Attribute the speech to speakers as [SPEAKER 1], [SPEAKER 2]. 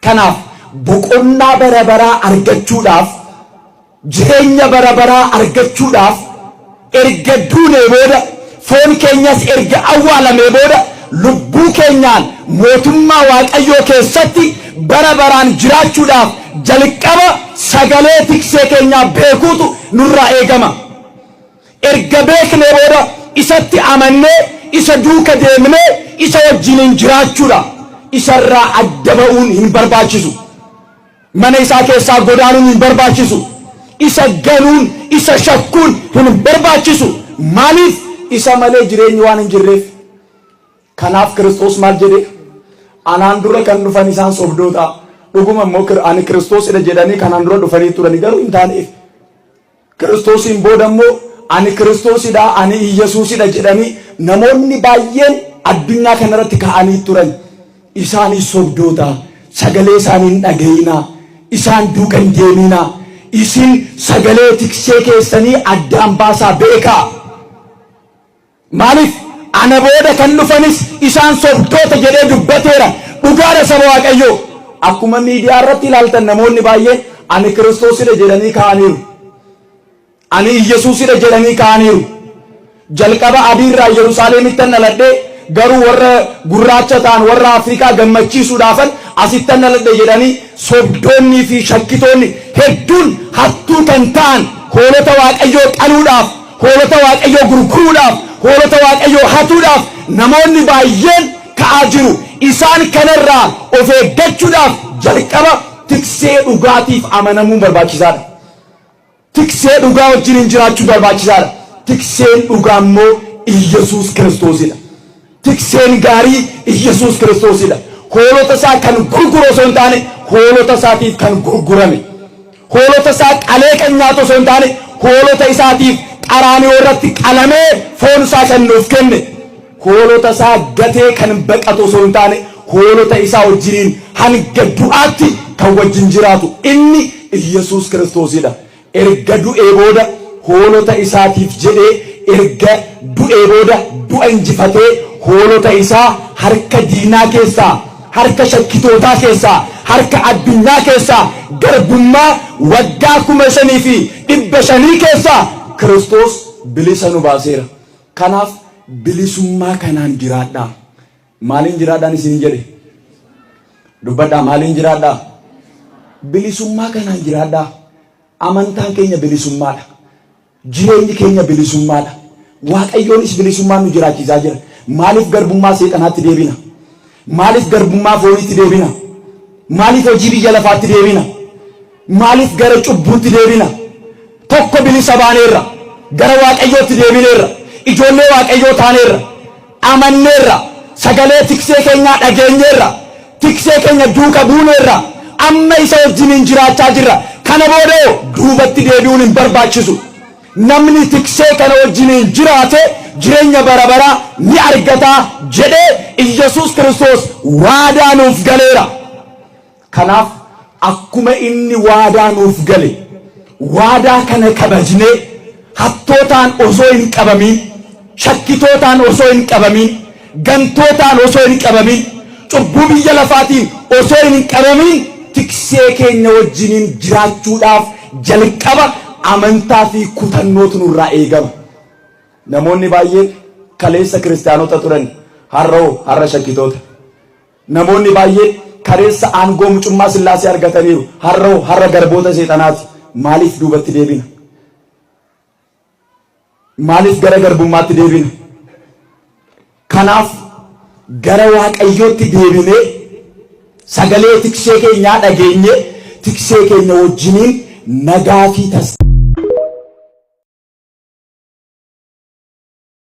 [SPEAKER 1] Kanaaf boqonnaa bara baraa argachuudhaaf jireenya bara baraa argachuudhaaf erga duunee booda foon keenyas erga awwaalamee booda lubbuu keenyaan mootummaa Waaqayyoo keessatti bara baraan jiraachuudhaaf jalqaba sagalee tiksee keenyaa beekuutu nurraa eegama. Erga beeknee booda isatti amannee isa duuka deemnee isa wajjiniin jiraachuudha. Isarraa adda ba'uun hin barbaachisu. Mana isaa keessaa godaanuun hin barbaachisu. Isa ganuun isa shakkuun hin barbaachisu. Maaliif isa malee jireenyi waan hin jirreef. Kanaaf Kiristoos maal jedhe? Anaan dura kan dhufan isaan sobdoota. Dhuguma immoo ani Kiristoosidha jedhanii kanaan dura dhufanii turani garuu hin taaneef. Kiristoosiin booda immoo ani Kiristoosidha ani Iyyesuusidha jedhanii namoonni baay'een addunyaa kanarratti ka'anii turan. Isaanis sobdoota. Sagalee isaanii dhaga'inaa. Isaan duukaa hin deeminaa. Isin sagalee tiksee keessanii addaan baasaa beekaa. Maaliif ana booda kan dhufanis isaan sobdoota jedhee dubbateera. Dhugaadha saba Waaqayyoo. Akkuma miidiyaa irratti ilaaltan namoonni baay'een ani Kiristoosidha jedhanii ka'aniiru. Ani Iyyesuusidha jedhanii ka'aniiru. Jalqaba adiirraa Yerusaalemitti dhaladhee garuu warra gurraacha ta'an warra Afrikaa gammachiisuudhaafan asitti dhaladhe jedhanii sobdoonnii fi shakkitoonni hedduun hattuu kan ta'an hoolota Waaqayyoo qaluudhaaf, hoolota Waaqayyoo gurguruudhaaf, hoolota Waaqayyoo hatuudhaaf namoonni baay'een ka'aa jiru. Isaan kanarraa of eeggachuudhaaf jalqaba tiksee dhugaatiif amanamuun barbaachisaadha. Tiksee dhugaa wajjin jiraachuu barbaachisaadha. Tikseen dhugaa immoo Iyyesuus Kiristoosidha. Tikseen gaarii Iyyesuus Kiristoosidha. Hoolota isaa kan gurguru osoo hin taane hoolota isaatiif kan gurgurame. Hoolota isaa qalee kan nyaatu osoo hin taane hoolota isaatiif qaraanioo irratti qalamee foon isaa kan nuuf kenne. Hoolota isaa gatee kan baqatu osoo hin taane hoolota isaa wajjiniin hanga du'aatti kan wajjin jiraatu inni Iyyesuus Kiristoosidha. Erga du'ee booda hoolota isaatiif jedhee erga du'ee booda du'a injifatee hoolota isaa harka diinaa keessaa, harka shakkitootaa keessaa, harka addunyaa keessaa garbummaa waggaa 5,500 keessaa Kiristoos bilisa nu baaseera. Kanaaf bilisummaa kanaan jiraadhaa. Maaliin jiraadhaan isin jedhe? Dubbadhaa maaliin jiraadhaa? Bilisummaa kanaan jiraadhaa. Amantaan keenya bilisummaadha. Jireenyi keenya bilisummaadha. Waaqayyoonis bilisummaan nu jiraachisaa jira. Maaliif garbummaa seexanaatti deebina? Maaliif garbummaa foonitti deebina? Maaliif hojii biyya lafaatti deebina? Maaliif gara cubbuutti deebina? Tokko bilisa baaneerra. Gara Waaqayyootti deebineerra. Ijoollee Waaqayyoo taaneerra. Amanneerra. Sagalee tiksee keenyaa dhageenyeerra. Tiksee keenya duuka buuneerra. Amma isa wajjin jiraachaa jirra. Kana booda duubatti deebi'uun hin barbaachisu. Namni tiksee kana wajjin jiraate jireenya bara baraa ni argata jedhee Iyyesuus Kiristoos waadaa nuuf galeera. Kanaaf akkuma inni waadaa nuuf gale waadaa kana kabajnee hattootaan osoo hin qabamin, shakkitootaan osoo hin qabamin, gantootaan osoo hin qabamin, cubbuu biyya lafaatiin osoo hin qabamin tiksee keenya wajjiniin jiraachuudhaaf jalqaba amantaa fi kutannootu nurraa eegama. Namoonni baay'een kaleessa kiristaanota turan har'a shakkitoota. Namoonni baay'een kaleessa aangoo mucummaa Sillaasee argataniiru har'a garboota seexanaati. Maaliif duubatti deebina? Maaliif gara garbummaatti deebina? Kanaaf gara Waaqayyootti deebinee sagalee tiksee keenyaa dhageenye tiksee keenya wajjiniin nagaa fi tasgabbii